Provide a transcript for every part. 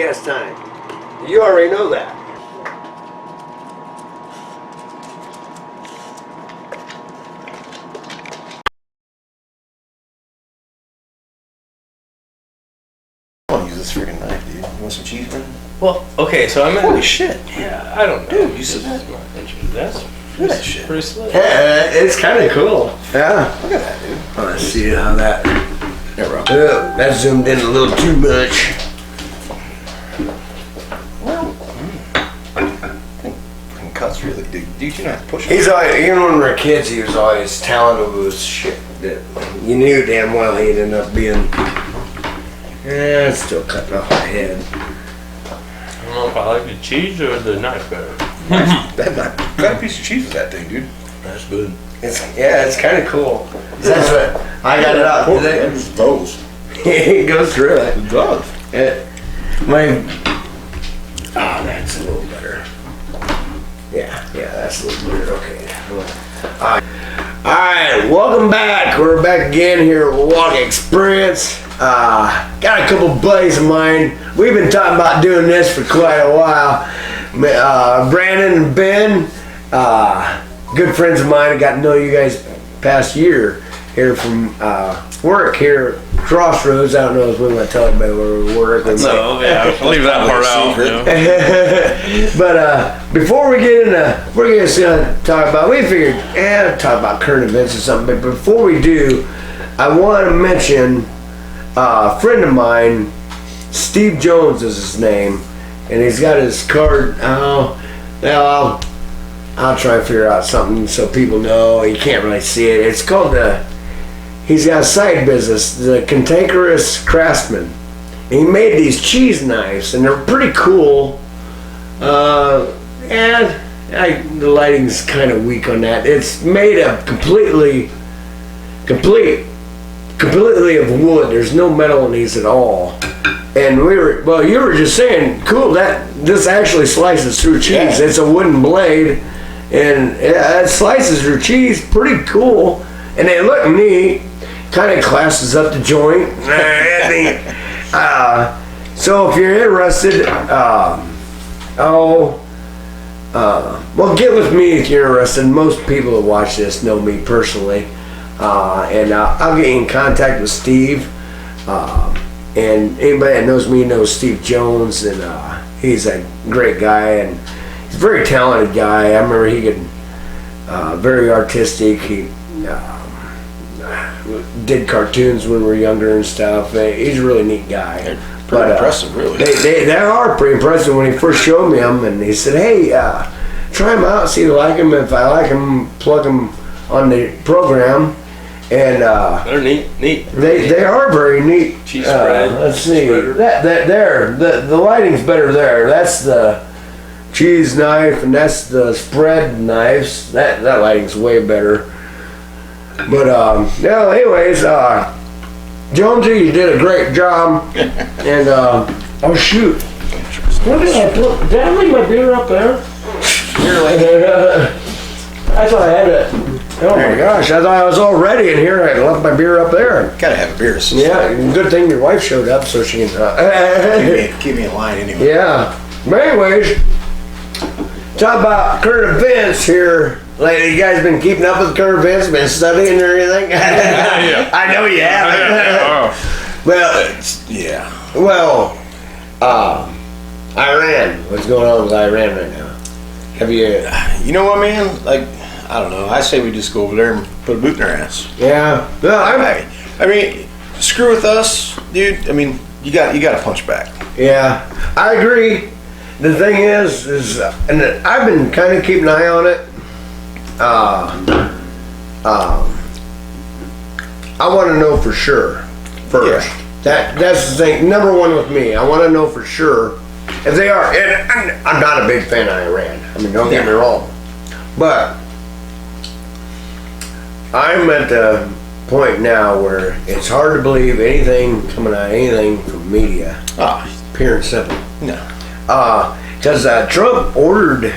podcast time. You already know that. I want to use this freaking knife, dude. You want some cheese, Brenden? Well, okay, so I'm in. Holy shit. Yeah, I don't know. Dude, you said that? That's Look at that shit. pretty slick. Yeah, it's kind of cool. Yeah. Look at that, dude. Let's see how that. Yeah, bro. That zoomed in a little too much. Fucking cuts really, dude. Dude, you know how to push it. He's always, even when we were kids, he was always talented with shit that you knew damn well he'd end up being. Yeah, it's still cutting off my head. I don't know if I like the cheese or the knife better. Got a piece of cheese with that thing, dude. That's good. It's kind of cool. That's what I got it out today. It's those. It goes through it. It does. That's a little better. Yeah, that's a little better. Okay. Alright, welcome back. We're back again here at Wawaka Experience. Got a couple buddies of mine. We've been talking about doing this for quite a while. Brenden and Ben, good friends of mine. I got to know you guys past year here from work here at Crossroads. I don't know if we want to tell everybody where we work. No, yeah, leave that part out. You know? But before we get into, we're going to talk about, we figured, talk about current events or something. But before we do, I want to mention a friend of mine, Steve Jones is his name, and he's got his card. I'll try and figure out something so people know. You can't really see it. It's called he's got a side business, the Cantankerous Craftsman. And he made these cheese knives, and they're pretty cool. And the lighting's kind of weak on that. It's made of completely of wood. There's no metal in these at all. And you were just saying, cool, that this actually slices through cheese. Yeah. It's a wooden blade, and it slices through cheese. Pretty cool, and they look neat. Kind of classes up the joint. So if you're interested, well, get with me if you're interested. Most people that watch this know me personally, and I'll get you in contact with Steve. And anybody that knows me knows Steve Jones, and he's a great guy, and he's a very talented guy. I remember he could, very artistic. He did cartoons when we were younger and stuff. He's a really neat guy. Pretty impressive, really. They are pretty impressive. When he first showed me them, and he said, "Hey, try them out, see if you like them. If I like them, plug them on the program." And they're neat. They are very neat. Cheese spread. Let's see. Spreader. That there. The lighting's better there. That's the cheese knife, and that's the spread knives. That lighting's way better. But anyways, Jonesy, you did a great job. And oh shoot, what did I put? Did I leave my beer up there? I thought I had it. Oh my gosh, I thought I was all ready in here. I left my beer up there. Gotta have a beer. Yeah, good thing your wife showed up so she can Keep me in line anyway. yeah. But anyways, talk about current events here. Like, you guys been keeping up with current events, been studying or anything? Yeah. I know you have. Well, Iran. What's going on with Iran right now? Have you? You know what, man? Like, I don't know. I say we just go over there and put a boot in their ass. Yeah. No, I mean, screw with us, dude. I mean, you got to punch back. Yeah, I agree. The thing is, and I've been kind of keeping an eye on it. I want to know for sure first. Yeah. That's the thing. Number one with me. I want to know for sure if they are. And I'm not a big fan of Iran. I mean, don't get me wrong, but I'm at the point now where it's hard to believe anything coming out of anything from media. Pure and simple. No. Because Trump ordered.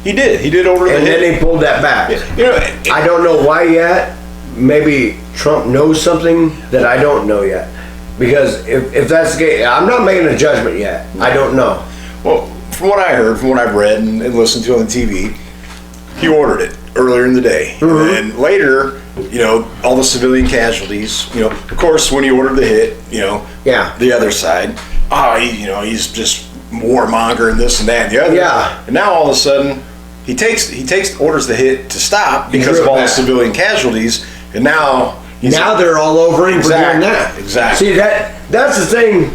He did order and then he pulled that back. You know, I don't know why yet. Maybe Trump knows something that I don't know yet. Because if that's the case, I'm not making a judgment yet. I don't know. Well, from what I heard, from what I've read and listened to on the TV, he ordered it earlier in the day. Mm-hmm. And then later, all the civilian casualties, of course, when he ordered the hit, Yeah. the other side, he's just warmonger and this and that and the other. Yeah. And now all of a sudden, he orders the hit to stop because of all the civilian casualties, and now they're all over him for doing that. Exactly. See, that's the thing.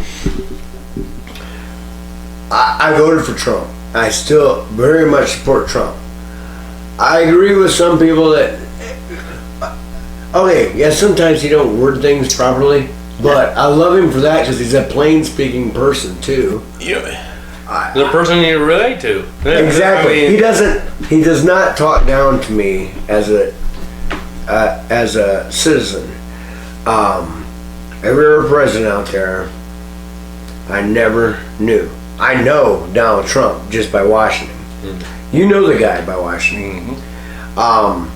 I voted for Trump. I still very much support Trump. I agree with some people that, sometimes he don't word things properly, but I love him for that because he's a plain speaking person too. The person you relate to. Exactly. He does not talk down to me as a citizen. Every other president out there, I never knew. I know Donald Trump just by watching him. Mm-hmm. You know the guy by watching him. Mm-hmm.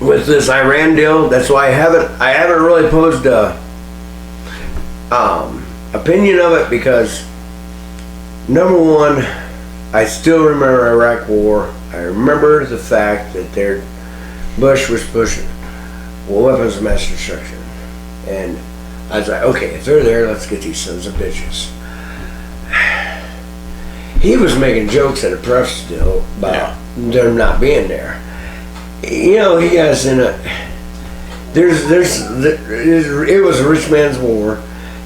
With this Iran deal, that's why I haven't really posed a opinion of it, because number one, I still remember Iraq War. I remember the fact that Bush was pushing weapons of mass destruction, and I was like, okay, if they're there, let's get these sons of bitches. He was making jokes at a press still about them not being there. He has in a. It was a rich man's war.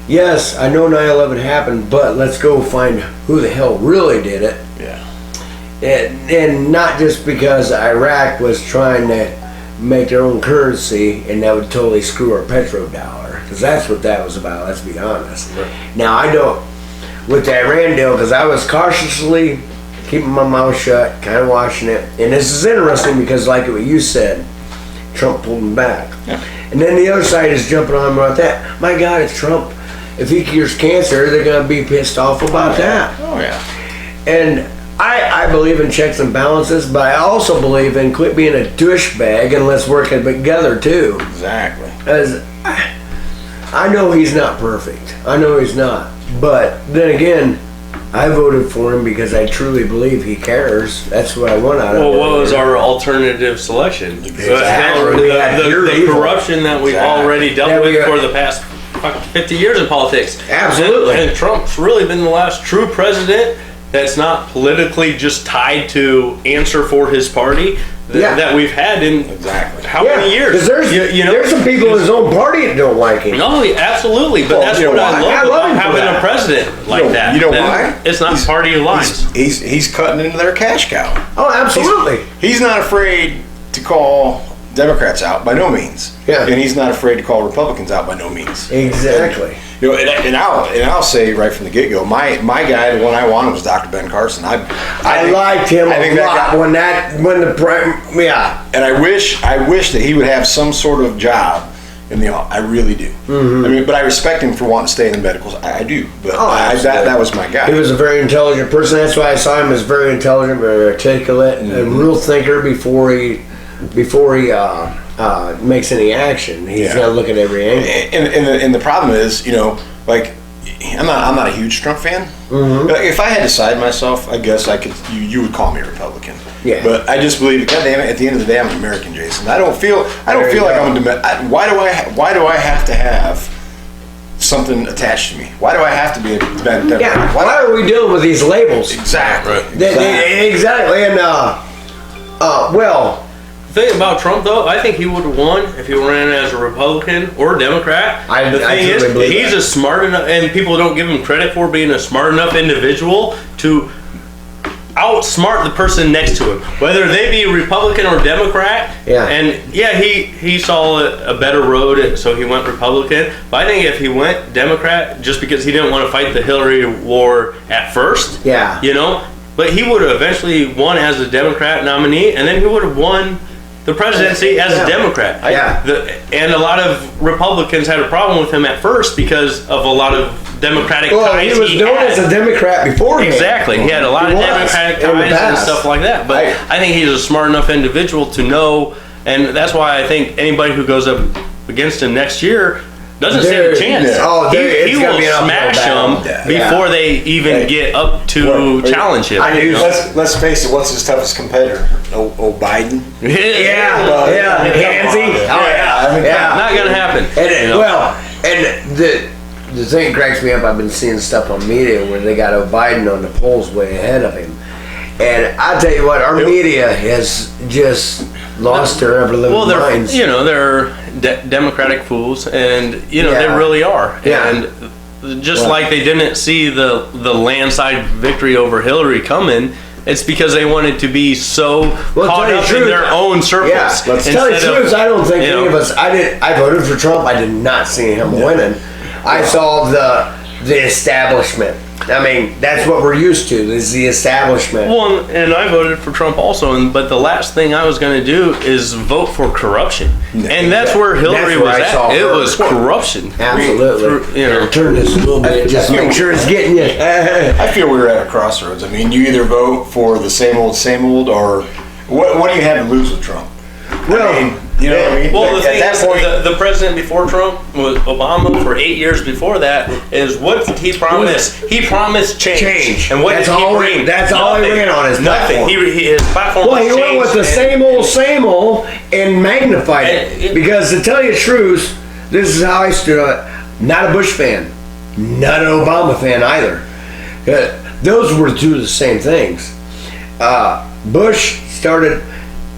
Yes, I know 9/11 happened, but let's go find who the hell really did it. Yeah. And not just because Iraq was trying to make their own currency and that would totally screw our petrodollar, because that's what that was about. Let's be honest. Right. Now I don't. With the Iran deal, because I was cautiously keeping my mouth shut, kind of watching it. And this is interesting because, like what you said, Trump pulled him back. Yeah. And then the other side is jumping on about that. My God, it's Trump. If he cures cancer, they're going to be pissed off about that. Oh, yeah. And I believe in checks and balances, but I also believe in quit being a douchebag and let's work it together, too. Exactly. As I know he's not perfect. I know he's not. But then again, I voted for him because I truly believe he cares. That's what I want out of him. Well, what was our alternative selection? Exactly. The corruption that we've already dealt with for the past 50 years in politics. Absolutely. And Trump's really been the last true president that's not politically just tied to answer for his party that we've had in how many years? Because there's some people in his own party that don't like him. No, absolutely, but that's what I love about having a president like that. You know why? It's not party lines. He's cutting into their cash cow. Oh, absolutely. He's not afraid to call Democrats out by no means. Yeah. And he's not afraid to call Republicans out by no means. Exactly. And I'll say right from the get-go, my guy, the one I wanted, was Dr. Ben Carson. I liked him a lot when And I wish that he would have some sort of job in the office. I really do. Mm-hmm. But I respect him for wanting to stay in the medicals. I do. But that was my guy. He was a very intelligent person. That's why I saw him as very intelligent, very articulate, and a real thinker before he makes any action. He's got to look at every angle. And the problem is, I'm not a huge Trump fan. Mm-hmm. But if I had to side myself, I guess I could. You would call me a Republican. Yeah. But I just believe, goddamn it, at the end of the day, I'm an American, Jason. I don't feel like I'm a why do I have to have something attached to me? Why do I have to be a Democrat? Yeah. Why are we dealing with these labels? Exactly. Exactly. And the thing about Trump, though, I think he would have won if he ran as a Republican or a Democrat. The thing is, he's a smart enough, and people don't give him credit for being a smart enough individual to outsmart the person next to him, whether they be Republican or Democrat. Yeah. And he saw a better road, so he went Republican. But I think if he went Democrat, just because he didn't want to fight the Hillary war at first, but he would have eventually won as a Democrat nominee, and then he would have won the presidency as a Democrat. And a lot of Republicans had a problem with him at first because of a lot of Democratic ties. He was known as a Democrat beforehand. Exactly. He had a lot of Democratic ties and stuff like that. But I think he's a smart enough individual to know, and that's why I think anybody who goes up against him next year, doesn't stand a chance. He will smash them before they even get up to challenge him. Let's face it. What's his toughest competitor? Biden. Handsy. Not gonna happen. And the thing that cracks me up. I've been seeing stuff on media where they got Biden on the polls way ahead of him, and I tell you what, our media has just lost their ever living minds. They're Democratic fools, and they really are. And just like they didn't see the landslide victory over Hillary coming, it's because they wanted to be so caught up in their own circles. Yeah, tell you the truth, I don't think any of us. I voted for Trump. I did not see him winning. I saw the establishment. I mean, that's what we're used to, is the establishment. Well, and I voted for Trump also, but the last thing I was going to do is vote for corruption. And that's where Hillary was at. It was corruption. Absolutely. Turn this a little bit, just make sure it's getting you. I feel we were at a crossroads. I mean, you either vote for the same old, or what do you have to lose with Trump? Well, you know what I mean? Well, the thing is, the president before Trump was Obama. For 8 years before that, is what did he promise? He promised change. And what did he bring? That's all he ran on, his nothing. His platform. Well, he went with the same old, and magnified it. Because to tell you the truth, this is how I stood on it. Not a Bush fan, not an Obama fan either. Those were two of the same things. Bush started.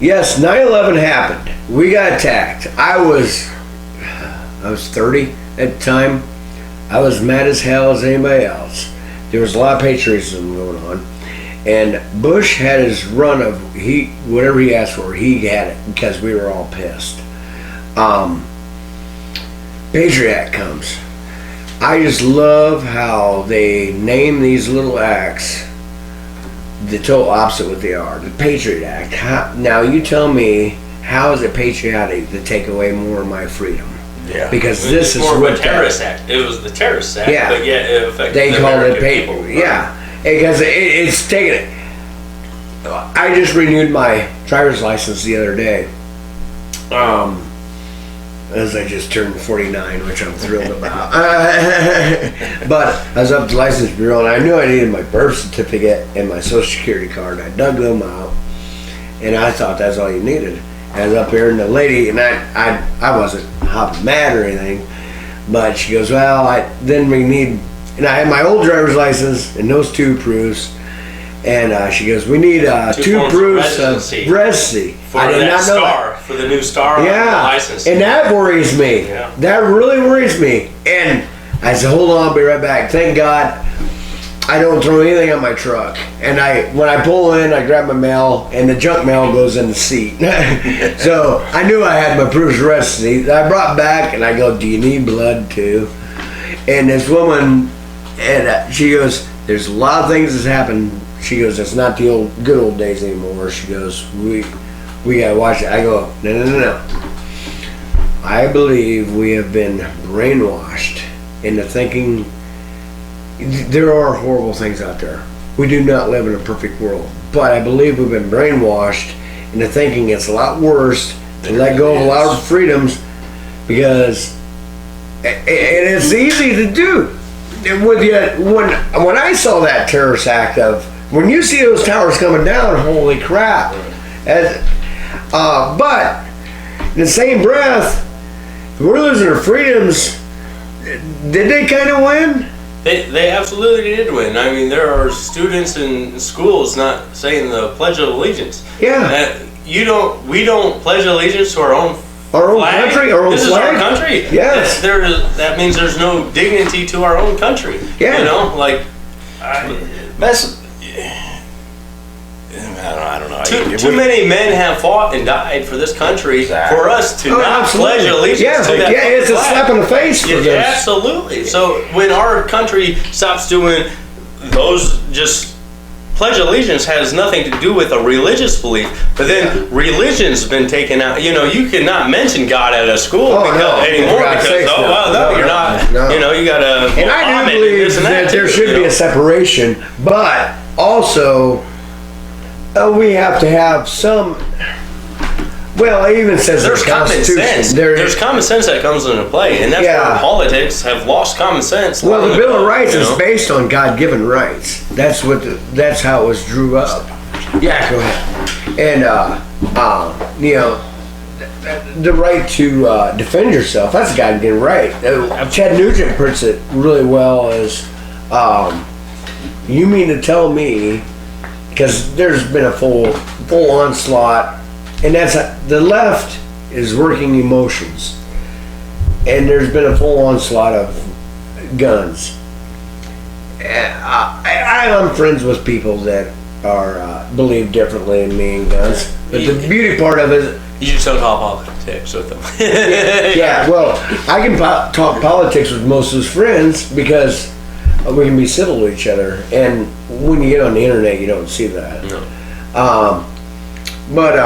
Yes, 9/11 happened. We got attacked. I was 30 at the time. I was mad as hell as anybody else. There was a lot of patriotism going on. And Bush had his run of whatever he asked for, he had it because we were all pissed. Patriot Act comes. I just love how they name these little acts the total opposite of what they are. The Patriot Act. Now you tell me, how is it patriotic to take away more of my freedom? Yeah. Because this is more of a terrorist act. It was the terrorist act. Yeah. But yet it affected they the called American it patriot. people. Yeah. Because it's taken it. I just renewed my driver's license the other day. As I just turned 49, which I'm thrilled about. But I was up at the license bureau, and I knew I needed my birth certificate and my social security card. I dug them out, and I thought that's all you needed. I was up here, and the lady, and I wasn't hopping mad or anything, but she goes, well, then we need, and I had my old driver's license and those two proofs, and she goes, we need two proofs of residency. I did not know that. For the new star on the license. And that worries me. Yeah. That really worries me. And I said, hold on, I'll be right back. Thank God I don't throw anything on my truck. And when I pull in, I grab my mail, and the junk mail goes in the seat. So I knew I had my proof of residency. I brought back, and I go, do you need blood too? And this woman, and she goes, there's a lot of things that's happened. She goes, it's not the good old days anymore. She goes, we gotta watch it. I go, no. I believe we have been brainwashed into thinking there are horrible things out there. We do not live in a perfect world. But I believe we've been brainwashed into thinking it's a lot worse to let go of a lot of freedoms, because and it's easy to do. When I saw that terrorist act when you see those towers coming down, holy crap. But in the same breath, if we're losing our freedoms, did they kind of win? They absolutely did win. I mean, there are students in schools not saying the Pledge of Allegiance. Yeah. We don't pledge allegiance to our own flag. Country, our own this flag? Is our country. Yes. That means there's no dignity to our own country. Yeah. I don't know. Too many men have fought and died for this country for us to not pledge allegiance to that it's flag. A slap in the face for this. Absolutely. So when our country stops doing those, just pledge allegiance has nothing to do with a religious belief. But then religion's been taken out. You cannot mention God at a school anymore because you're not. No. You got to. And I do believe that there should be a separation, but also. We have to have some. Well, it even says there's the common Constitution. sense. There's common sense that comes into play, and that's where politics have lost common sense. Well, the Bill of Rights is based on God-given rights. That's how it was drew up. Yeah, go ahead. And the right to defend yourself. That's a God-given right. Chad Nugent puts it really well as, you mean to tell me, because there's been a full onslaught, and that's the left is working emotions, and there's been a full onslaught of guns. I'm friends with people that are believe differently in me and guns, but the beauty part of it. You just don't talk politics with them. Yeah, well, I can talk politics with most of his friends because we can be civil to each other, and when you get on the internet, you don't see that. No. But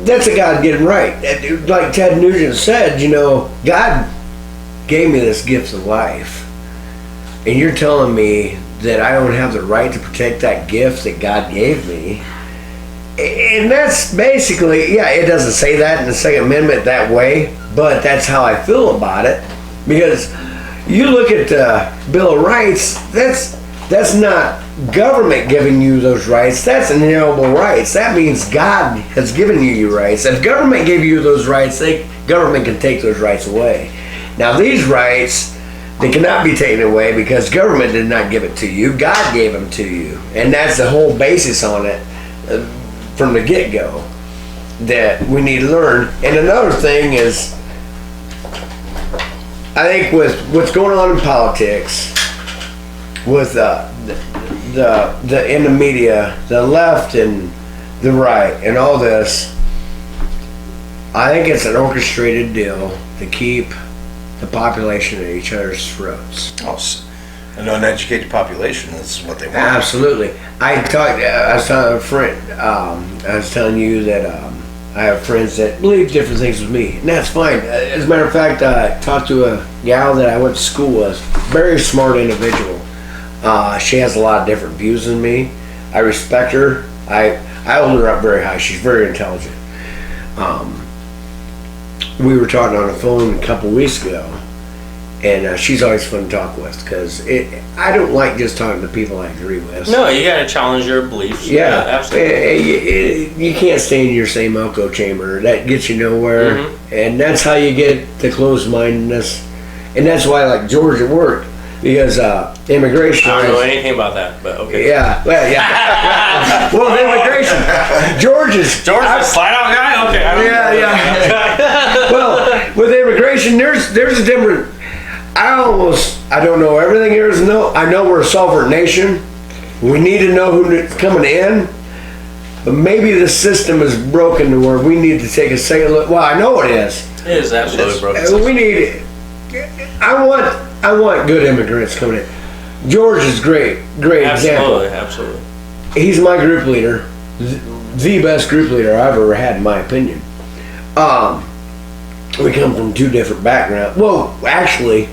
that's a God-given right. Like Ted Nugent said, God gave me this gift of life, and you're telling me that I don't have the right to protect that gift that God gave me. And that's basically, it doesn't say that in the Second Amendment that way, but that's how I feel about it. Because you look at the Bill of Rights, that's not government giving you those rights, that's inalienable rights. That means God has given you your rights. If government gave you those rights, government can take those rights away. Now these rights, they cannot be taken away because government did not give it to you, God gave them to you. And that's the whole basis on it. From the get-go that we need to learn. And another thing is, I think with what's going on in politics, with in the media, the left and the right and all this, I think it's an orchestrated deal to keep the population at each other's throats. An uneducated population is what they want. Absolutely. I was telling a friend, I was telling you that I have friends that believe different things with me, and that's fine. As a matter of fact, I talked to a gal that I went to school with, very smart individual. She has a lot of different views than me. I respect her. I hold her up very high. She's very intelligent. We were talking on the phone a couple weeks ago, and she's always fun to talk with because I don't like just talking to people I agree with. No, you got to challenge your beliefs. Yeah, absolutely. You can't stay in your same echo chamber. That gets you nowhere, and that's how you get the closed-mindedness. And that's why I like George at work because immigration. I don't know anything about that, but okay. Yeah, well, yeah. Well, immigration. George is a flat-out guy. Okay. Yeah. Well, with immigration, there's a different. I don't know everything there is to know. I know we're a sovereign nation. We need to know who's coming in. But maybe the system is broken to where we need to take a second look. Well, I know it is. It is absolutely broken. We need. I want good immigrants coming in. George is great example. Absolutely. He's my group leader, the best group leader I've ever had, in my opinion. We come from two different backgrounds. Well, actually,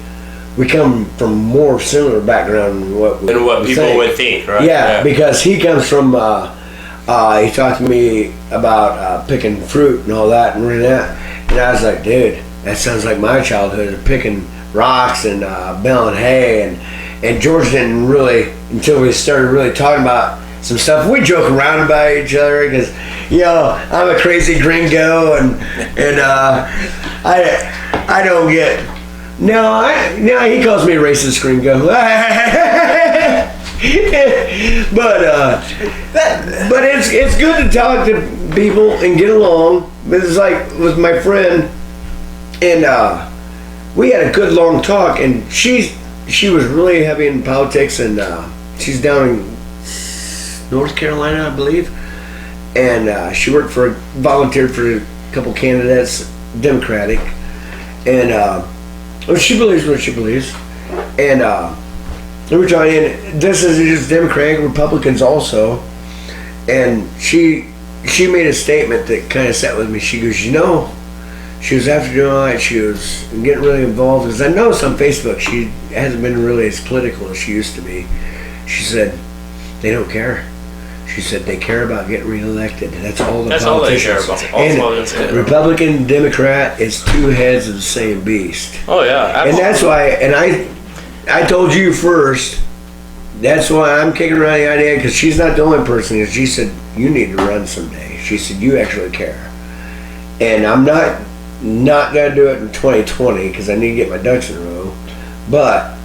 we come from more similar background than what people would think, right? Yeah, because he comes from. He talked to me about picking fruit and all that and that, and I was like, dude, that sounds like my childhood, picking rocks and baling hay, and George didn't really until we started really talking about some stuff. We joke around about each other because, I'm a crazy gringo and I don't get. No, he calls me a racist gringo. but it's good to talk to people and get along. It's like with my friend, and we had a good long talk. And she was really heavy in politics, and she's down in North Carolina, I believe. And she volunteered for a couple candidates, Democratic, and she believes what she believes. And we're talking, and this is just Democratic, Republicans also. And she made a statement that kind of sat with me. She goes, she was after doing all that, she was getting really involved, because I noticed on Facebook she hasn't been really as political as she used to be. She said, they don't care. She said they care about getting reelected. That's all the That's all they politicians. care about. All And politicians care about. Republican, Democrat, it's two heads of the same beast. Oh yeah, And that's why, and I told you first, that's why I'm kicking around the idea, because she's not the only person. She said, you need to run someday. She said, you actually care. And I'm not going to do it in 2020, because I need to get my ducks in a row. But,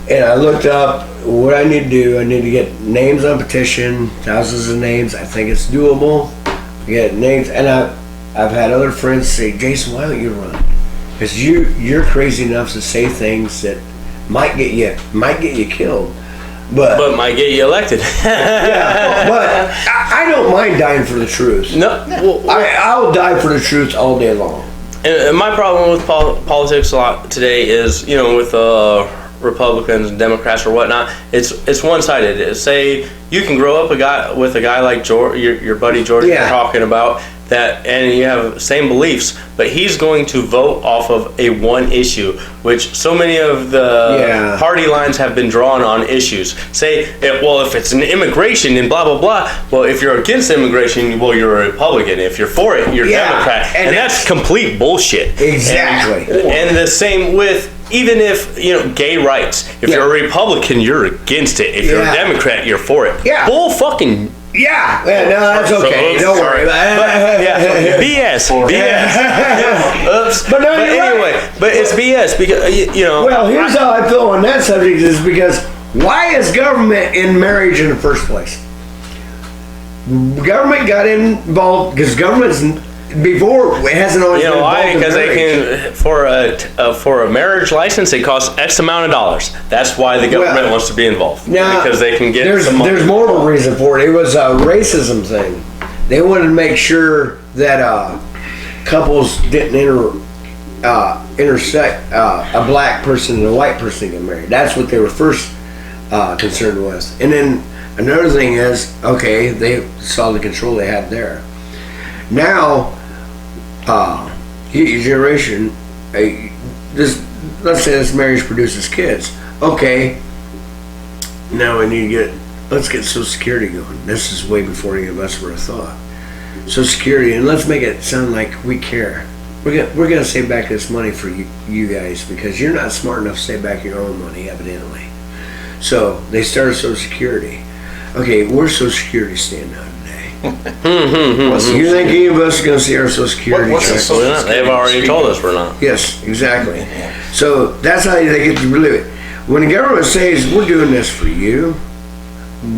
and I looked up what I need to do. I need to get names on petition, thousands of names. I think it's doable. Get names, and I've had other friends say, Jason, why don't you run? Because you're crazy enough to say things that might get you killed, but might get you elected. yeah, but I don't mind dying for the truth. No, I'll die for the truth all day long. And my problem with politics a lot today is, with Republicans and Democrats or whatnot, it's one-sided. Say you can grow up with a guy like George, your buddy George, you're talking about that, and you have the same beliefs, but he's going to vote off of a one issue, which so many of the party lines have been drawn on issues. Say, if it's an immigration and blah blah blah. Well, if you're against immigration, well, you're a Republican. If you're for it, you're Democrat, and that's complete bullshit. Exactly. And the same with. Even if, gay rights, if you're a Republican, you're against it. If you're a Democrat, you're for it. Yeah. Bull fucking. Yeah. No, that's okay. Don't worry about it. BS. Oops. But anyway, but it's BS because, Well, here's how I feel on that subject is because why is government in marriage in the first place? Government got involved because government's before it hasn't always been involved in because they marriage. can for a marriage license it costs X amount of dollars. That's why the government wants to be involved because they can get some money. There's more of a reason for it. It was a racism thing. They wanted to make sure that couples didn't intersect a black person and a white person get married. That's what they were first concerned with. And then another thing is, okay, they saw the control they had there. Now, your generation, let's say this marriage produces kids. Okay, now let's get Social Security going. This is way before any of us were a thought. Social Security, and let's make it sound like we care. We're gonna save back this money for you guys because you're not smart enough to save back your own money, evidently. So they started Social Security. Okay, where's Social Security stand now? You think any of us are going to see our Social Security check? They've already told us we're not. Yes, exactly. So that's how they get to believe it. When the government says, we're doing this for you,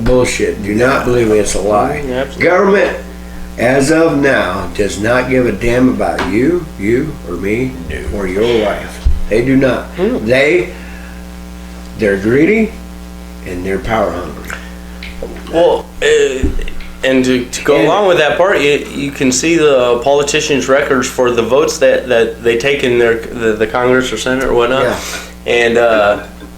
bullshit. Do not believe me, it's a lie. Government, as of now, does not give a damn about you or me, or your wife. They do not. They're greedy and they're power hungry. Well, and to go along with that part, you can see the politicians' records for the votes that they take in the Congress or Senate or whatnot, and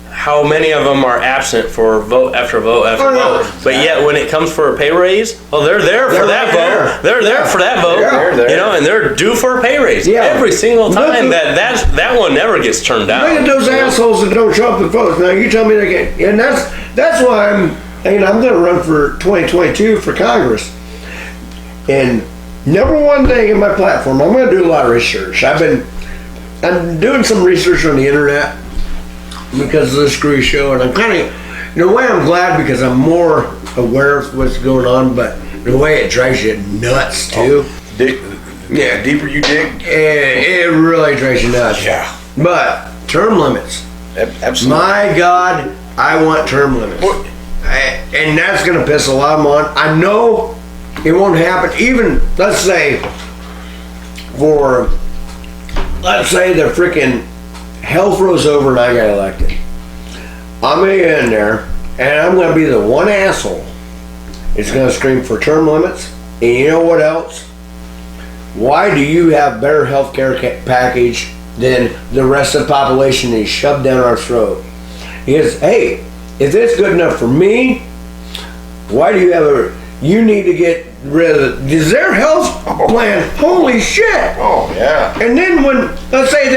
how many of them are absent for vote after vote after vote. But yet, when it comes for a pay raise, well, they're there for that vote. They're there for that vote. And they're due for a pay raise every single time. That one never gets turned down. Look at those assholes that don't show up to vote. Now you tell me they can't, and that's why I'm going to run for 2022 for Congress. And number one thing in my platform, I'm going to do a lot of research. I'm doing some research on the internet because of the Screwy Show, and I'm kind of, in a way, I'm glad because I'm more aware of what's going on. But in a way, it drives you nuts too. The deeper you dig, it really drives you nuts. Yeah. But term limits. Absolutely. My God, I want term limits. And that's going to piss a lot of them on. I know it won't happen. Even, let's say the freaking hell froze over and I got elected. I'm going to get in there and I'm going to be the one asshole that's going to scream for term limits. And you know what else? Why do you have better health care package than the rest of the population that is shoved down our throat? Because, hey, if it's good enough for me, why do you have you need to get rid of is their health plan? Holy shit! Oh yeah. And then when let's say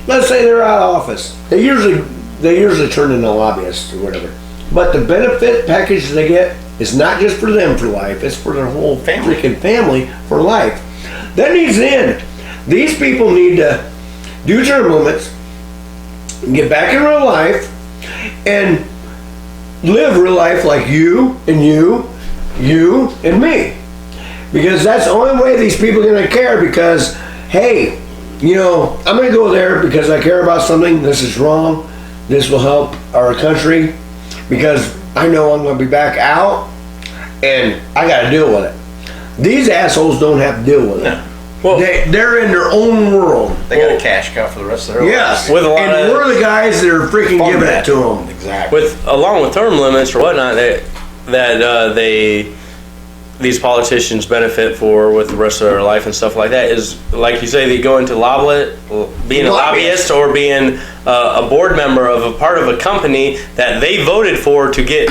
they're out of office, they usually turn into lobbyists or whatever. But the benefit package they get, It's not just for them for life. It's for their whole freaking family for life. That needs to end. These people need to do term limits, get back in real life, and live real life like you and you and me. Because that's the only way these people are going to care. Because, hey, I'm going to go there because I care about something. This is wrong. This will help our country. Because I know I'm going to be back out and I got to deal with it. These assholes don't have to deal with it. Well, they're in their own world. They got a cash cow for the rest of their lives. Yes, and we're the guys that are freaking giving it to them. Exactly. Along with term limits or whatnot, these politicians benefit for with the rest of their life and stuff like that is, like you say, they go into being a lobbyist or being a board member of a part of a company that they voted for to get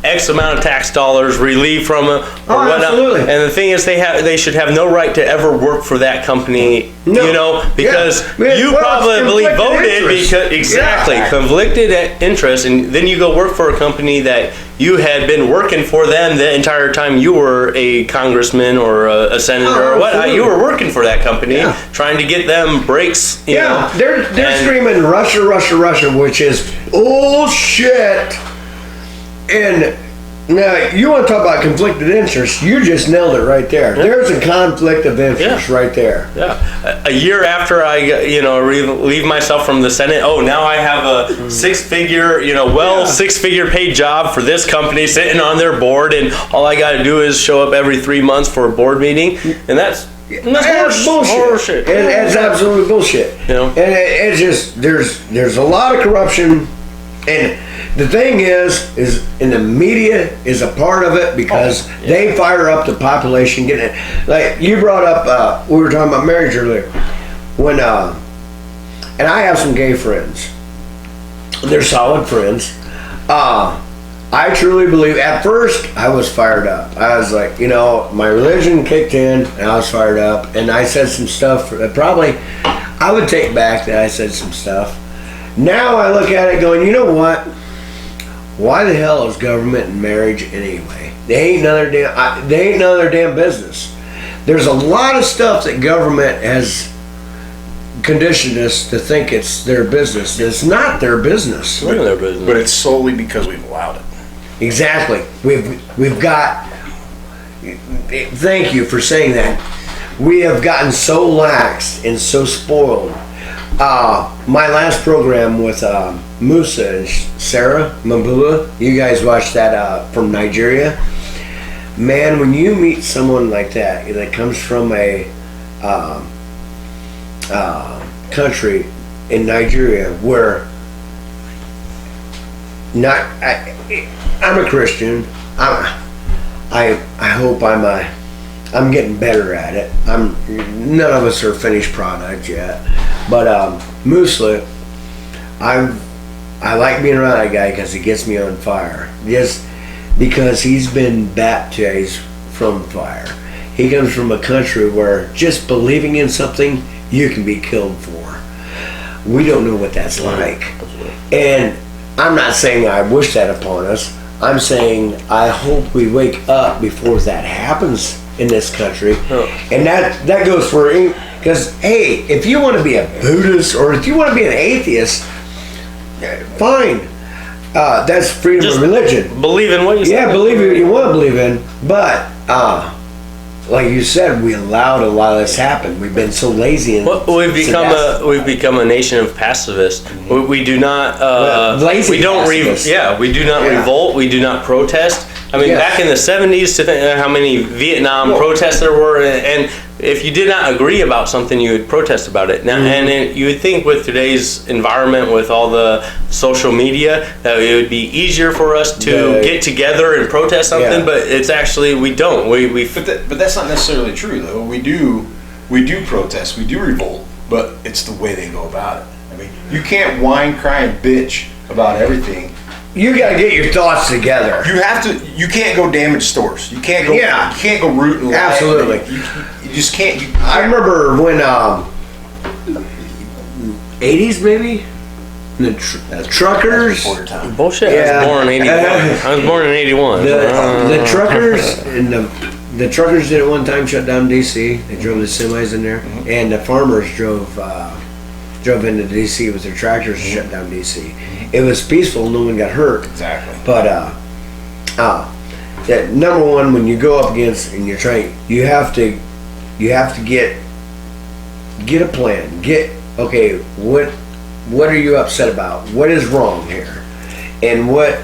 X amount of tax dollars relieved from it or whatnot. Absolutely. And the thing is, they should have no right to ever work for that company. Because you probably voted because conflicted interest, and then you go work for a company that you had been working for them the entire time you were a congressman or a senator or whatnot. You were working for that company, trying to get them breaks. They're screaming Russia, Russia, Russia, which is bullshit. And now, you want to talk about conflicted interest, you just nailed it right there. There's a conflict of interest right there. Yeah. A year after I, relieve myself from the Senate, now I have a six-figure paid job for this company sitting on their board, and all I got to do is show up every 3 months for a board meeting, and that's bullshit. And it's absolutely bullshit. And it's just, there's a lot of corruption. And the thing is in the media is a part of it because they fire up the population getting it. Like you brought up, we were talking about marriage earlier. When, and I have some gay friends. They're solid friends. I truly believe, at first I was fired up. I was like, my religion kicked in and I was fired up. And I said some stuff that probably I would take back that I said some stuff. Now I look at it going, you know what? Why the hell is government and marriage anyway? They ain't none of their damn business. There's a lot of stuff that government has conditioned us to think it's their business. It's not their business. It's not their business. But it's solely because we've allowed it. Exactly. We've got. Thank you for saying that. We have gotten so lax and so spoiled. My last program with Musa and Sarah Mambula, you guys watched that from Nigeria. Man, when you meet someone like that comes from a country in Nigeria where I'm a Christian. I hope I'm getting better at it. None of us are finished product yet. But Musa, I like being around that guy because he gets me on fire. Just because he's been baptized from fire. He comes from a country where just believing in something you can be killed for. We don't know what that's like. And I'm not saying I wish that upon us. I'm saying I hope we wake up before that happens in this country. And that goes for, because hey, if you want to be a Buddhist or if you want to be an atheist, fine. That's freedom Just of religion. Believe in what you say. Yeah, believe in what you want to believe in. But like you said, we allowed a lot of this happen. We've been so lazy. We've become a nation of pacifists. We do not. Lazy. We don't. We do not revolt. We do not protest. I mean, back in the 70s, to think how many Vietnam protests there were, and if you did not agree about something, you would protest about it. Now, and you would think with today's environment, with all the social media, that it would be easier for us to get together and protest something. But it's actually we don't. But that's not necessarily true, though. We do protest. We do revolt, but it's the way they go about it. I mean, you can't whine, cry, and bitch about everything. You got to get your thoughts together. You have to. You can't go damage stores. You can't go. Yeah. You can't go root and lie. Absolutely. You just can't. I remember when 80s maybe The truckers. Bullshit. Yeah. I was born in 81. I was born in 81. The truckers and the truckers did at one time shut down DC. They drove the semis in there, and the farmers drove into DC with their tractors and shut down DC. It was peaceful. No one got hurt. Exactly. But that number one, when you go up against and you're trying, you have to get a plan. Okay, what are you upset about? What is wrong here? And what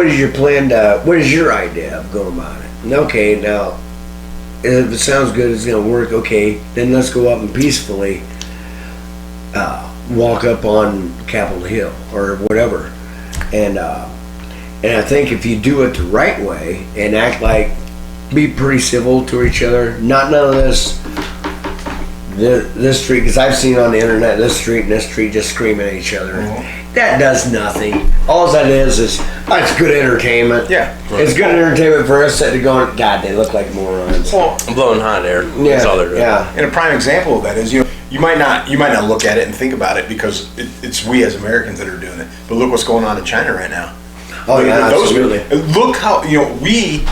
is your plan what is your idea of going about it? And okay, now, if it sounds good, it's going to work, okay, then let's go up and peacefully walk up on Capitol Hill or whatever. And I think if you do it the right way and act like, be pretty civil to each other, not none of this street, because I've seen on the internet this street and this street just screaming at each other. That does nothing. All that is it's good entertainment. Yeah. It's good entertainment for us that are going, God, they look like morons. Well, I'm blowing hot air. Yeah, That's all they're doing. yeah. And a prime example of that is, you might not look at it and think about it because it's we as Americans that are doing it. But look what's going on in China right now. Oh yeah, absolutely. Look how we,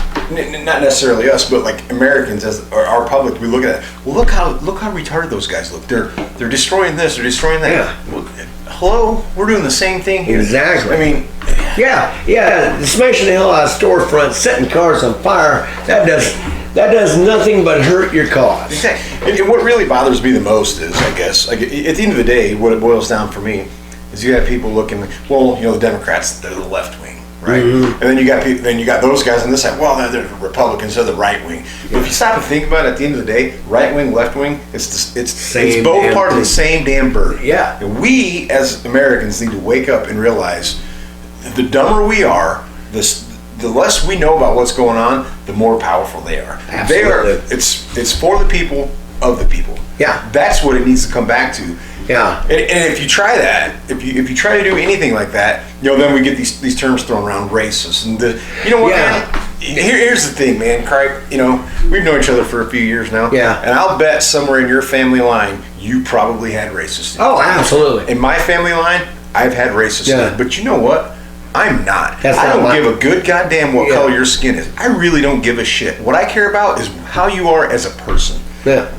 not necessarily us, but like Americans as our public, we look at it. Well, look how retarded those guys look. They're destroying this, they're destroying that. Yeah. Well, hello, we're doing the same thing here. Exactly. I mean, yeah, smashing the hell out of storefronts, setting cars on fire. That does nothing but hurt your cause. exactly. And what really bothers me the most is, I guess, like, at the end of the day, what it boils down for me is you have people looking. Well, the Democrats, they're the left wing. Right, and then you got those guys on this side. Well, they're Republicans, they're the right wing. But if you stop and think about it, at the end of the day, right wing, left wing, it's both part of the same damn bird. Yeah. And we as Americans need to wake up and realize the dumber we are, the less we know about what's going on, the more powerful they are. Absolutely. It's for the people of the people. Yeah. That's what it needs to come back to. Yeah. And if you try that, if you try to do anything like that, then we get these terms thrown around, racist, and you know what, man? Here's the thing, man. Cripe, we've known each other for a few years now. Yeah. And I'll bet somewhere in your family line, you probably had racist. Oh, absolutely. In my family line, I've had racist. Yeah. But you know what? I'm not. I don't give a good goddamn what color your skin is. I really don't give a shit. What I care about is how you are as a person. Yeah.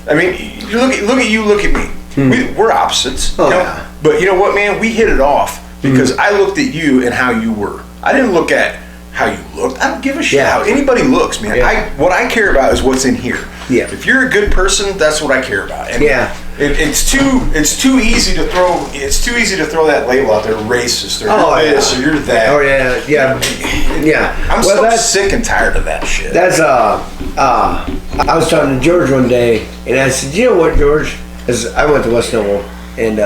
I mean, you look at me. We're opposites. Yeah. But you know what, man? We hit it off because I looked at you and how you were. I didn't look at how you looked. I don't give a shit how anybody looks, man. Yeah. What I care about is what's in here. Yeah. If you're a good person, that's what I care about. And it's too easy to throw. It's too easy to throw that label out there, racist, or you're this, or you're that. Oh yeah. I'm so sick and tired of that shit. That's I was talking to George one day, and I said, you know what, George? As I went to West Noble and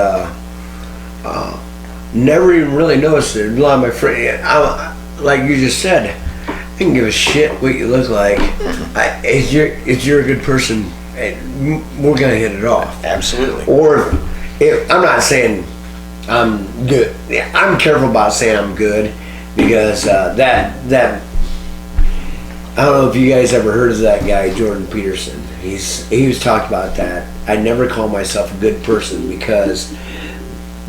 never even really noticed it. A lot of my friends, like you just said, I can give a shit what you look like. If you're a good person, we're gonna hit it off. Absolutely. Or I'm not saying I'm good. I'm careful about saying I'm good because that I don't know if you guys ever heard of that guy, Jordan Peterson. He was talking about that. I never call myself a good person because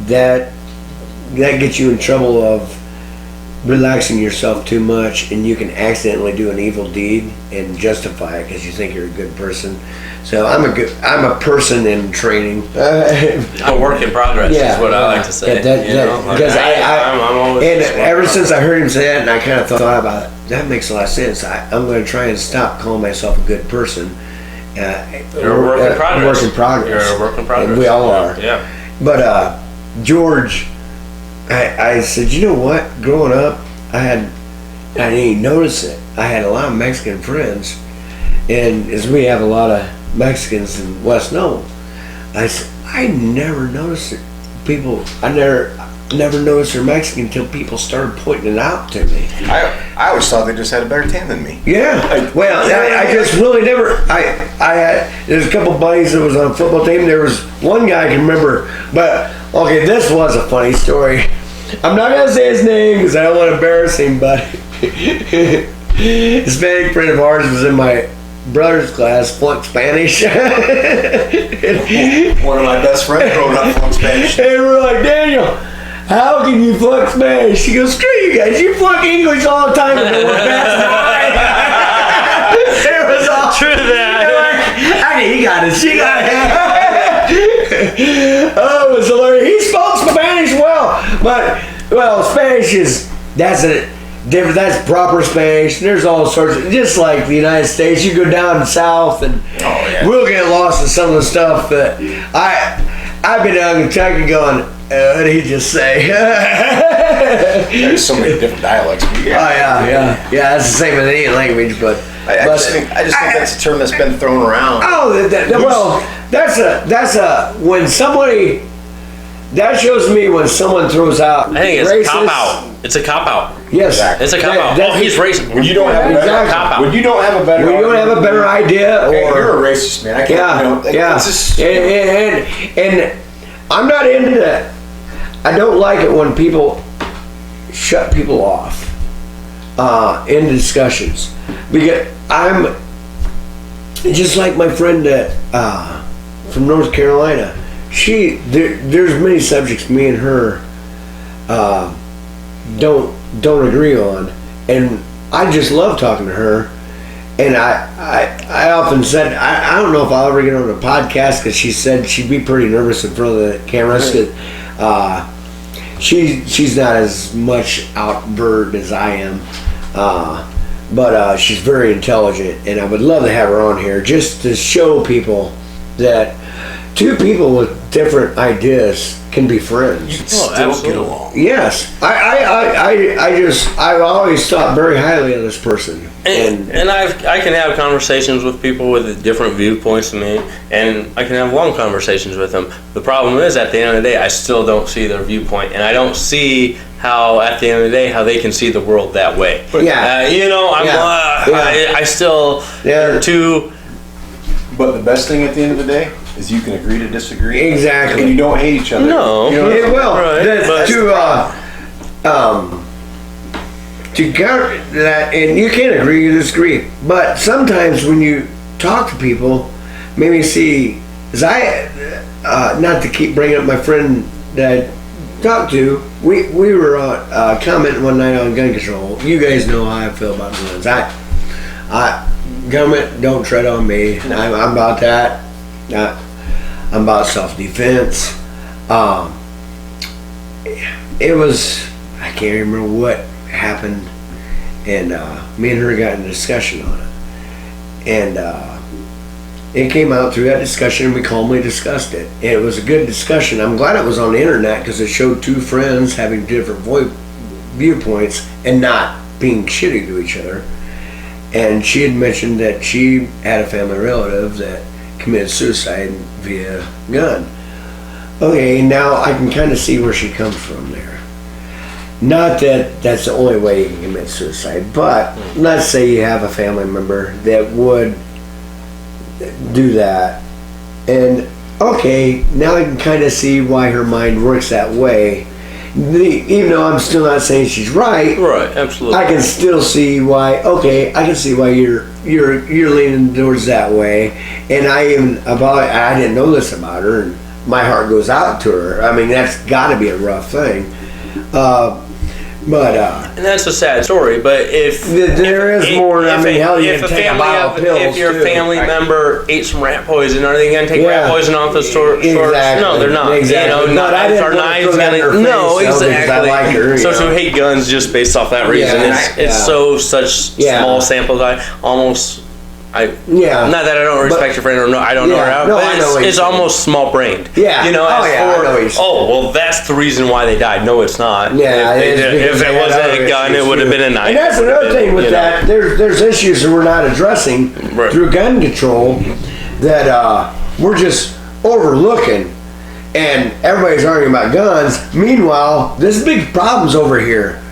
that gets you in trouble of relaxing yourself too much, and you can accidentally do an evil deed and justify it because you think you're a good person. So I'm a person in training. A work in progress is what I like to say. Because I'm always ever since I heard him say that, and I kind of thought about it, that makes a lot of sense. I'm going to try and stop calling myself a good person. You're a work in progress. Work in progress. You're a work in progress. And we all are. Yeah. But George, I said, you know what? Growing up, I didn't even notice it. I had a lot of Mexican friends, and as we have a lot of Mexicans in West Noble, I said, I never noticed it. I never noticed they're Mexican until people started pointing it out to me. I always thought they just had a better tan than me. Yeah. I just really never. There's a couple buddies that was on a football team. There was one guy I can remember, but okay, this was a funny story. I'm not gonna say his name because I don't want to embarrass him, but a Hispanic friend of ours was in my brother's class flunked Spanish. One of my best friends growing up flunked Spanish. And we're like, Daniel, how can you flunk Spanish? He goes, screw you guys, you flunk English all the time and no one passed by. It was all True that. Okay, he got it. She got it. Oh, it was hilarious. He spoke Spanish well, Spanish is that's proper Spanish. There's all sorts of, just like the United States. You go down south and we'll get lost in some of the stuff that I've been down in Kentucky going. What did he just say? There's so many different dialects. Yeah. That's the same in any language, but. I just think that's a term that's been thrown around. Oh, when somebody, that shows me when someone throws out. I think it's racist, a cop out. It's a cop out. Yes, exactly. It's a cop out. Oh, he's racist. When you don't have a better cop out. When you don't have a better. When you don't have a better idea, or you're a racist, man. I can't. It's just, and I'm not into that. I don't like it when people shut people off in discussions, because I'm just like my friend from North Carolina. There's many subjects me and her don't agree on, and I just love talking to her. And I often said I don't know if I'll ever get on a podcast, because she said she'd be pretty nervous in front of the cameras. She's not as much outward as I am. But she's very intelligent, and I would love to have her on here just to show people that two people with different ideas can be friends. You can still get along. Yes, I've always thought very highly of this person, and I can have conversations with people with different viewpoints than me, and I can have long conversations with them. The problem is, at the end of the day, I still don't see their viewpoint, and I don't see how, at the end of the day, how they can see the world that way. But, I still they're too. But the best thing at the end of the day is you can agree to disagree. Exactly. And you don't hate each other. No. It will. Right. To counter that, and you can agree or disagree, but sometimes when you talk to people, maybe see, as not to keep bringing up my friend that I talked to, we were commenting one night on gun control. You guys know how I feel about guns. Government, don't tread on me. I'm about that. I'm about self-defense. It was, I can't remember what happened, and me and her got in a discussion on it, and it came out through that discussion, and we calmly discussed it. And it was a good discussion. I'm glad it was on the internet, because it showed two friends having different viewpoints and not being shitty to each other. And she had mentioned that she had a family relative that committed suicide via gun. Okay, now I can kind of see where she comes from there. Not that that's the only way you can commit suicide, but let's say you have a family member that would do that. And okay, now I can kind of see why her mind works that way. Even though I'm still not saying she's right. Right, absolutely. I can still see why. Okay, I can see why you're leaning towards that way. And I didn't know this about her, and my heart goes out to her. I mean, that's got to be a rough thing. And that's a sad story. But if there is more, I mean, hell, you can take a bottle of pills. If your family member ate some rat poison, are they going to take rat poison off the store? Exactly. No, they're not. Exactly. You know, are knives going to? No, exactly. Like her, so to hate guns just based off that reason, it's such small sample size, almost. Not that I don't respect your friend, or I don't know her out, but it's almost small brained. Yeah. You know, well, that's the reason why they died. No, it's not. Yeah. If it wasn't a gun, it would have been a knife. And that's another thing with that. There's issues that we're not addressing through gun control that we're just overlooking, and everybody's arguing about guns. Meanwhile, there's big problems over here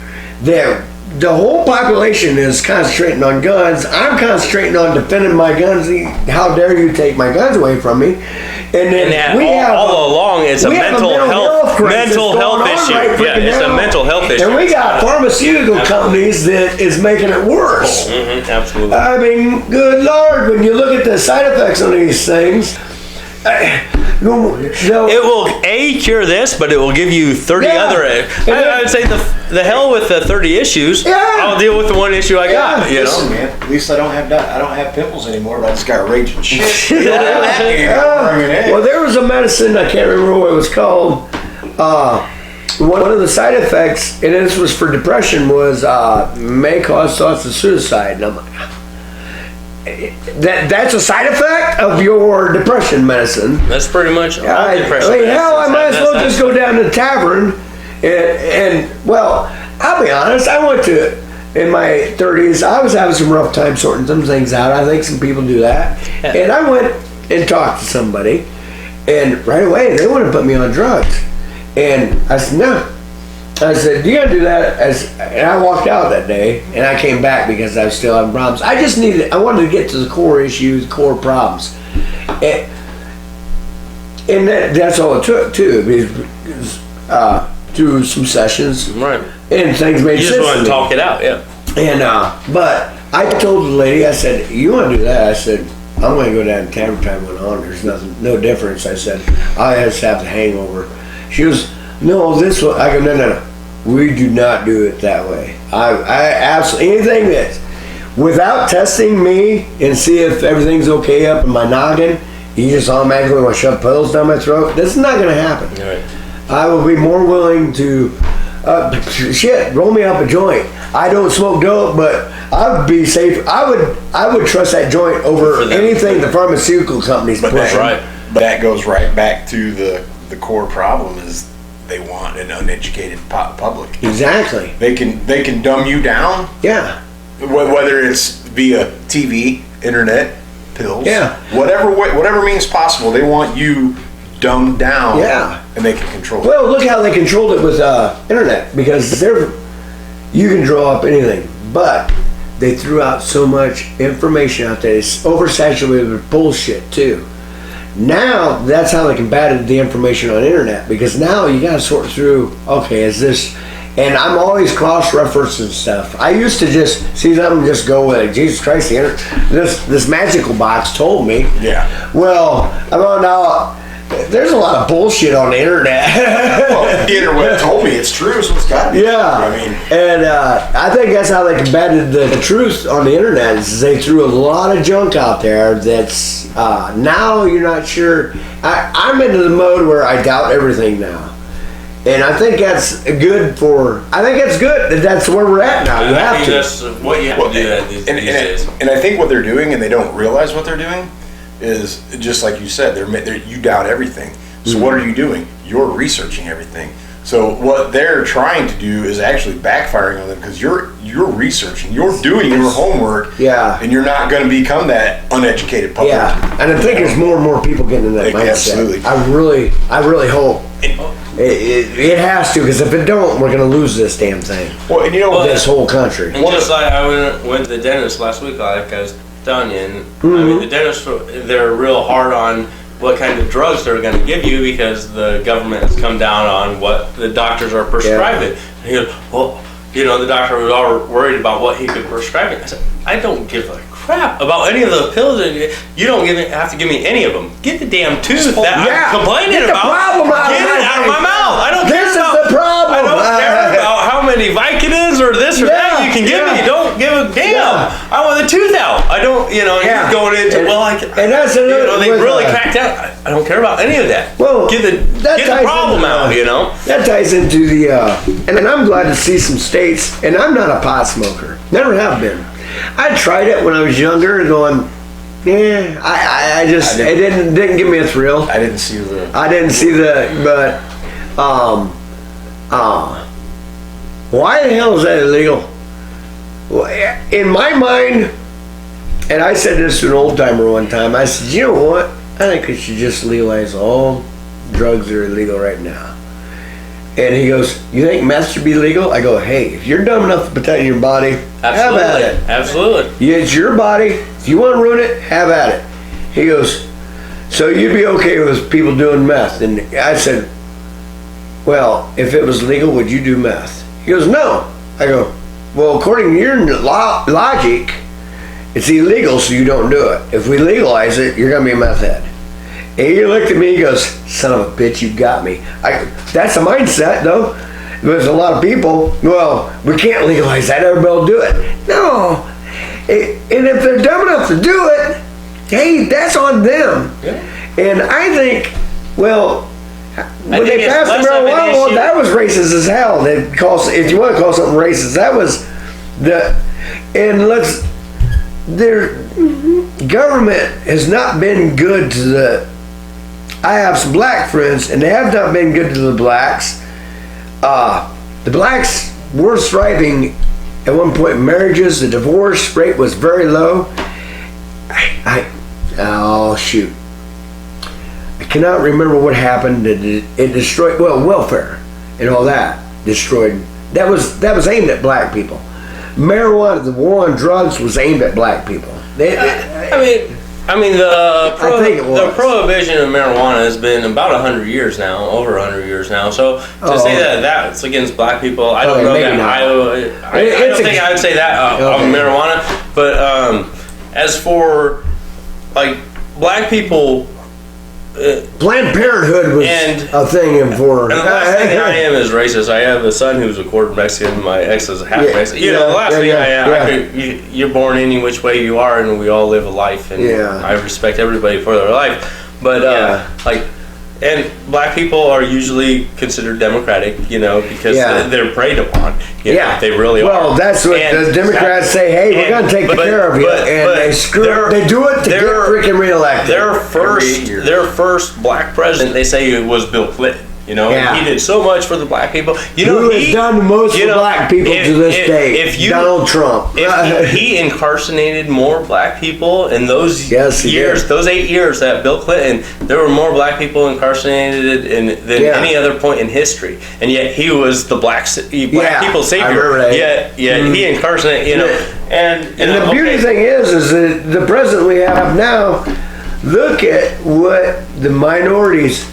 that the whole population is concentrating on guns. I'm concentrating on defending my guns. How dare you take my guns away from me? And then all along, it's a mental health issue. Right, it's a mental health issue. And we got pharmaceutical companies that is making it worse. Absolutely. I mean, good Lord, hard when you look at the side effects on these things. It will cure this, but it will give you 30 other. I would say the hell with the 30 issues. Yeah. I'll deal with the one issue I got. You Listen, know, man. At least I don't have pimples anymore. But I just got raging shit. Well, there was a medicine, I can't remember what it was called. One of the side effects, and this was for depression, was may cause thoughts of suicide. And I'm like, that's a side effect of your depression medicine. that's pretty much all depression. Hell, I might as well just go down to the tavern and well, I'll be honest, I went to, in my 30s, I was having some rough time sorting some things out. I think some people do that. Yeah. And I went and talked to somebody, and right away, they wanted to put me on drugs. And I said, no. I said, you gotta do that. And I walked out that day, and I came back because I was still having problems. I wanted to get to the core issues, core problems. And that's all it took, too. Because, through some sessions. Right. And things made sense. You just want to talk it out, yeah. And, but I told the lady, I said, you wanna do that? I said, I'm gonna go down to tavern time went on. There's no difference. I said, I just have the hangover. She goes, no, this one. I go, no. We do not do it that way. I absolutely, anything that's without testing me and see if everything's okay up in my noggin, you just automatically want to shove pills down my throat. This is not going to happen. Right. I will be more willing to, roll me up a joint. I don't smoke dope, but I would be safe. I would trust that joint over anything the pharmaceutical companies push. That's right. But that goes right back to the core problem is they want an uneducated public. Exactly. They can dumb you down. Yeah. Whether it's via TV, internet, pills. Yeah. Whatever means possible, they want you dumbed down. Yeah. And they can control it. Well, look how they controlled it with internet, because you can draw up anything, but they threw out so much information out there. It's oversaturated with bullshit too. Now that's how they combated the information on internet, because now you gotta sort through, okay, is this, and I'm always cross-referencing stuff. I used to just see something and just go with it. Jesus Christ, this magical box told me. Yeah. Well, now there's a lot of bullshit on the internet. Well, the internet told me it's true, so it's gotta be true. I mean, and I think that's how they combated the truth on the internet, is they threw a lot of junk out there that's now you're not sure. I'm into the mode where I doubt everything now, and I think that's good. That's where we're at now. You have to. That's what you have to do these days. And I think what they're doing, and they don't realize what they're doing, is just like you said, you doubt everything. So what are you doing? You're researching everything. So what they're trying to do is actually backfiring on them, because you're researching, you're doing your homework, and you're not going to become that uneducated public. Yeah, and I think there's more and more people getting in that mindset. Absolutely. I really hope it has to, because if it don't, we're going to lose this damn thing. Well, and this whole country. And just like I went to the dentist last week, like I was telling you, and I mean the dentists, they're real hard on what kind of drugs they're going to give you, because the government has come down on what the doctors are prescribing. And he goes, well, the doctor was all worried about what he could prescribe me. I said, I don't give a crap about any of the pills. You don't have to give me any of them. Get the damn tooth that I'm complaining about. Get it out of my mouth. I don't care about the problem. I don't care about how many Vicodins or this or that you can give me. Don't give a damn. I want the tooth out. I don't, you're going into, and that's another, they really cracked down. I don't care about any of that. Well, get the problem out, That ties into the, and I'm glad to see some states, and I'm not a pot smoker. Never have been. I tried it when I was younger, going, I just, it didn't give me a thrill. I didn't see the, but, why the hell is that illegal? Well, in my mind, and I said this to an old timer one time, I said, you know what? I think we should just legalize all drugs that are illegal right now. And he goes, you think meth should be legal? I go, hey, if you're dumb enough to protect your body, have at it. Absolutely. It's your body. If you want to ruin it, have at it. He goes, so you'd be okay with people doing meth? And I said, well, if it was legal, would you do meth? He goes, no. I go, well, according to your logic, it's illegal, so you don't do it. If we legalize it, you're gonna be a meth head. And he looked at me, he goes, son of a bitch, you got me. That's a mindset, though. There's a lot of people, well, we can't legalize that, everybody will do it. No. And if they're dumb enough to do it, hey, that's on them. Yeah. And I think, well, when they passed the marijuana law, that was racist as hell. If you want to call something racist, that was their government has not been good to I have some black friends, and they have not been good to the blacks. The blacks were thriving at one point. Marriages, the divorce rate was very low. Oh shoot, I cannot remember what happened. It destroyed welfare and all that. Destroyed. That was aimed at black people. Marijuana, the war on drugs was aimed at black people. I mean, the prohibition of marijuana has been about 100 years now, over 100 years now. So to say that that's against black people, I don't know that I don't think I would say that of marijuana. But as for like black people, Planned Parenthood was a thing for. And the last thing I am is racist. I have a son who's a quarter Mexican. My ex is a half Mexican. The last thing I am, you're born any which way you are, and we all live a life, and I respect everybody for their life. But and black people are usually considered democratic, because they're preyed upon. They really are. Well, that's what the Democrats say. Hey, we're going to take care of you, and they do it to get freaking reelected. Their first black president, they say, it was Bill Clinton. He did so much for the black people. Who has done the most for black people to this day? Donald Trump. He incarcerated more black people in those years, those 8 years that Bill Clinton, there were more black people incarcerated than any other point in history. And yet he was the black people's savior. Yet he incarcerated, And the beauty thing is that the president we have now, look at what the minorities.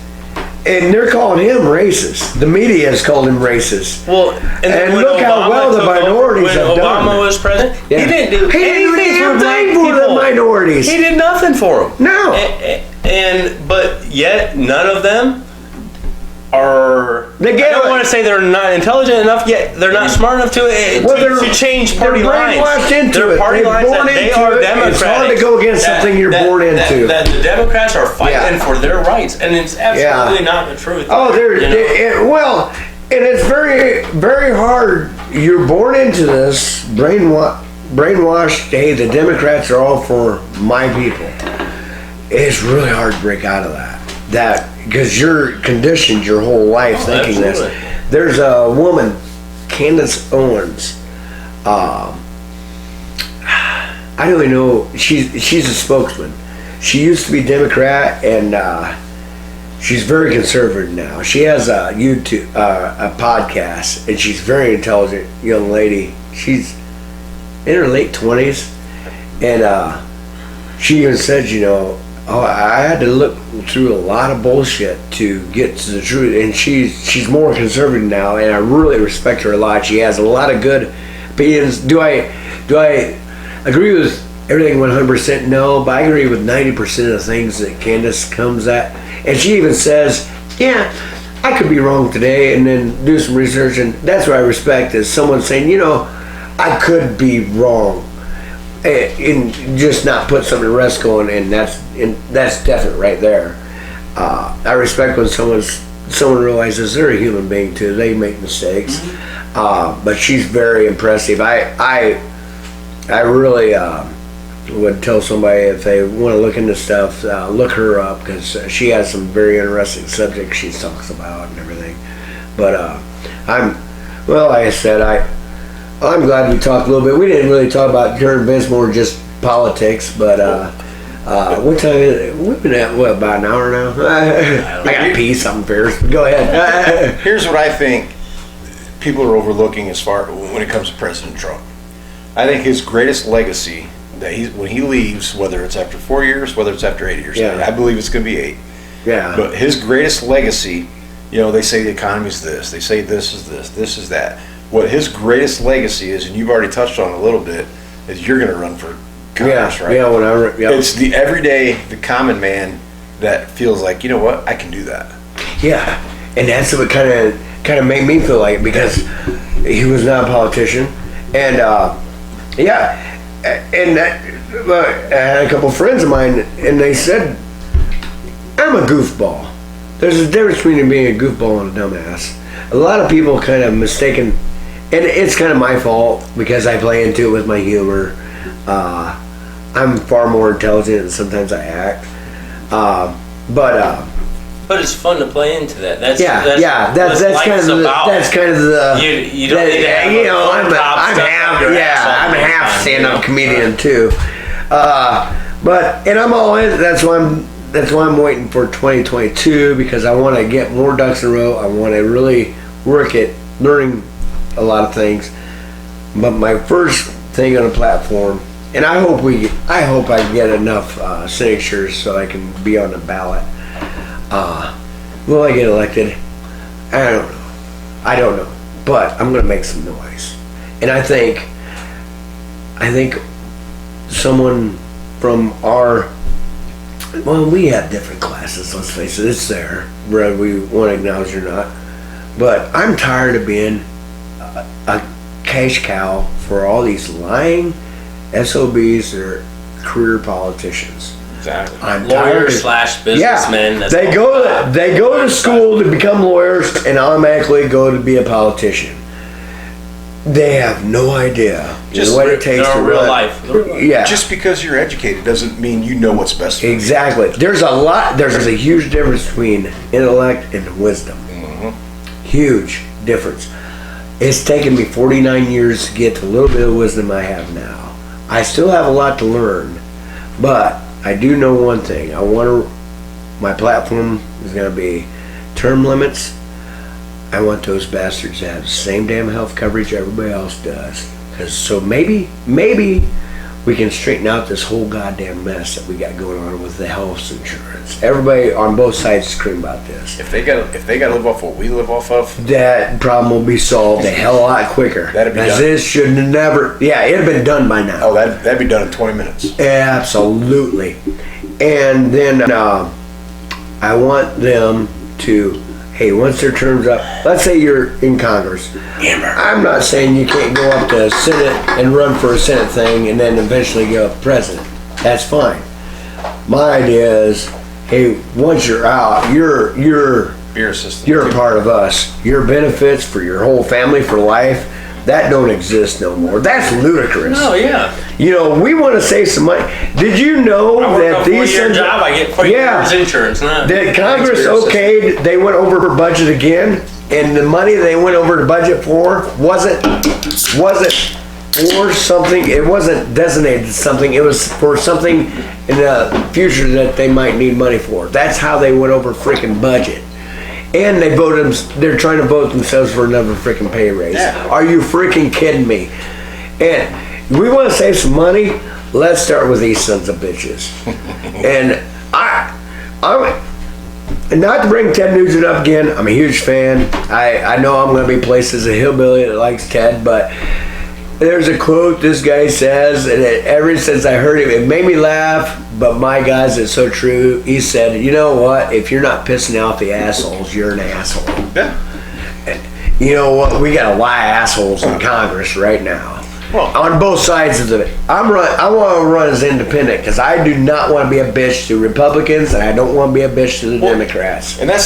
And they're calling him racist. The media has called him racist. Well, and look how well the minorities have done. When Obama was president, he didn't do anything for black people. The minorities. He did nothing for them. No. But yet none of them are. I don't want to say they're not intelligent enough, yet they're not smart enough to change party lines. They're party lines that they are Democratic. It's hard to go against something you're born into. That the Democrats are fighting for their rights, and it's absolutely not the truth. Oh, and it's very, very hard. You're born into this brainwashed. Hey, the Democrats are all for my people. It's really hard to break out of that. Because you're conditioned your whole life thinking absolutely. this. There's a woman, Candace Owens. I don't even know. She's a spokesman. She used to be Democrat, and she's very conservative now. She has a YouTube, a podcast, and she's a very intelligent young lady. She's in her late 20s, and she even said, I had to look through a lot of bullshit to get to the truth, and she's more conservative now, and I really respect her a lot. She has a lot of good opinions. Do I agree with everything 100%? No, but I agree with 90% of the things that Candace comes at, and she even says, I could be wrong today, and then do some research, and that's what I respect, is someone saying, I could be wrong. And just not put something to rest going, and that's definite right there. I respect when someone realizes they're a human being too. They make mistakes, but she's very impressive. I really would tell somebody if they want to look into stuff, look her up, because she has some very interesting subjects she talks about and everything. But like I said, I'm glad we talked a little bit. We didn't really talk about current events, more just politics. But what time is it? We've been at about an hour now. I got to pee something first. Go ahead. Here's what I think people are overlooking as far when it comes to President Trump. I think his greatest legacy that when he leaves, whether it's after 4 years, whether it's after 8 years, I believe it's going to be 8. Yeah. But his greatest legacy, they say the economy is this, they say this is this, this is that. What his greatest legacy is, and you've already touched on it a little bit, is you're going to run for Congress, right? Yeah, whenever. Yeah. It's the everyday, the common man that feels like, you know what, I can do that. Yeah, and that's what kind of made me feel like it, because he was not a politician, and and I had a couple friends of mine, and they said, I'm a goofball. There's a difference between being a goofball and a dumbass. A lot of people kind of mistaken, and it's kind of my fault because I play into it with my humor. I'm far more intelligent than sometimes I act. But it's fun to play into that. That's kind of the you don't need to have I'm a half stand-up comedian too. And I'm all in. That's why I'm waiting for 2022, because I want to get more ducks in a row. I want to really work at learning a lot of things. But my first thing on a platform, and I hope I get enough signatures so I can be on the ballot. Will I get elected? I don't know. But I'm gonna make some noise. And I think someone from we have different classes, let's face it, it's there, whether we want to acknowledge it or not. But I'm tired of being a cash cow for all these lying SOBs that are career politicians. Exactly. I'm Lawyers / businessmen. Yeah, they go to school to become lawyers and automatically go to be a politician. They have no idea what it takes to real life. Yeah. Just because you're educated doesn't mean you know what's best for you. Exactly. There's a huge difference between intellect and wisdom. Mm-hmm. Huge difference. It's taken me 49 years to get to a little bit of wisdom I have now. I still have a lot to learn, but I do know one thing. My platform is going to be term limits. I want those bastards to have the same damn health coverage everybody else does. So maybe we can straighten out this whole goddamn mess that we got going on with the health insurance. Everybody on both sides scream about this. If they got to live off what we live off of, that problem will be solved a hell of a lot quicker. That'd be done. This should never. Yeah, it'd have been done by now. Oh, that'd be done in 20 minutes. Absolutely. And then I want them to. Hey, once their term's up, let's say you're in Congress. I'm not saying you can't go up to Senate and run for a Senate thing and then eventually go up president. That's fine. My idea is, hey, once you're out, you're a part of us. Your benefits for your whole family for life, that don't exist no more. That's ludicrous. Oh yeah. You know, we want to save some money. Did you know that these job I get 4 years insurance? That Congress okayed, they went over budget again, and the money they went over the budget for wasn't for something. It wasn't designated something. It was for something in the future that they might need money for. That's how they went over freaking budget. And they're trying to vote themselves for another freaking pay raise. Yeah. Are you freaking kidding me? And we want to save some money. Let's start with these sons of bitches. And I'm not to bring Ted Nugent up again. I'm a huge fan. I know I'm going to be placed as a hillbilly that likes Ted, but there's a quote this guy says, and ever since I heard it made me laugh, but my guys, it's so true. He said, you know what? If you're not pissing off the assholes, you're an asshole. Yeah. You know what? We got a lot of assholes in Congress right now. Well, on both sides of it. I want to run as independent because I do not want to be a bitch to Republicans, and I don't want to be a bitch to the Democrats. And that's